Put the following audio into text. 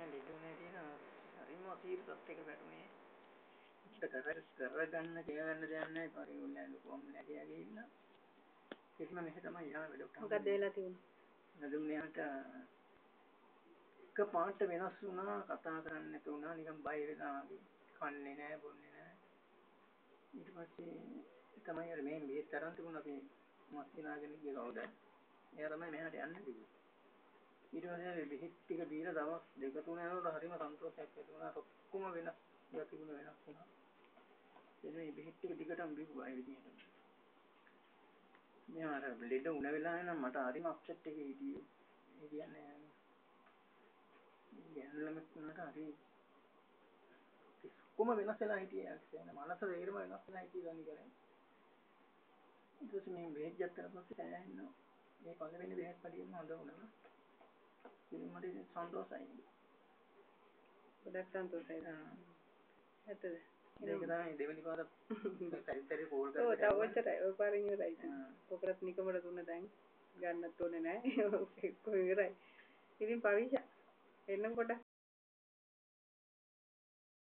ලෙඩුනේ තියෙන හරිම අසීරුවත් එක වැටුනේ. කරගන්න කියවන්න දෙයක් නැහැ පරිගුණය ලොකුම නැතියගේ ඉන්න. කිසිම මෙහෙ තමයි යා වැඩ. මොකක්ද වෙලා තිබුණේ? නදුම්නියට එක පාට වෙනස් වුණා කතා කරන්න නැතු වුණා නිකන් බය වෙලා වගේ. කන්නේ නැහැ බොන්නේ නැහැ. ඊට පස්සේ තමයි අර මේ බේත් තරන් තිබුණා අපි මස්තිනාගෙන ගිය කවුද? එයා තමයි මෙහාට යන්න කිව්වේ. ඊට පස්සේ බෙහෙත් ටික දීලා දවස් දෙක තුන යනකොට හරිම සන්තෝෂයක් ඇති වුණා. ඔක්කොම වෙනස් ගතිගුණ වෙනස් වුණා. එනේ බෙහෙත් ටික දිගටම බිව්වා ඒ විදිහට. මෙයා අර ලෙඩ උණ වෙලාවේ නම් මට හරිම අප්සෙට් එකේ හිටියේ. ඒ කියන්නේ යන්නලම වුණාට හරි කොහොම වෙනස් වෙලා හිටියේ කියන්නේ මනස වේරම වෙනස් වෙලා හිටියේ ගනි කරේ. ඊට පස්සේ මේ බෙහෙත් ගත්තා පස්සේ දැනෙන්න මේ පළවෙනි බෙහෙත් පඩියෙම හොඳ වුණා. ඉතින් මට සන්තෝෂයි. ගොඩක් සන්තෝෂයි. ඇත්තද? ඒක තමයි දෙවෙනි පාර පරිතරේ කෝල් කරලා. ඔව් තව ඔච්චරයි. ඔය පාරින් ඉවරයි. ඔකරත් නිකමඩ දුන්න දැන් ගන්නත් ඕනේ නැහැ. කොහේ ඉවරයි. ඉතින් පවිෂා එන්නකොට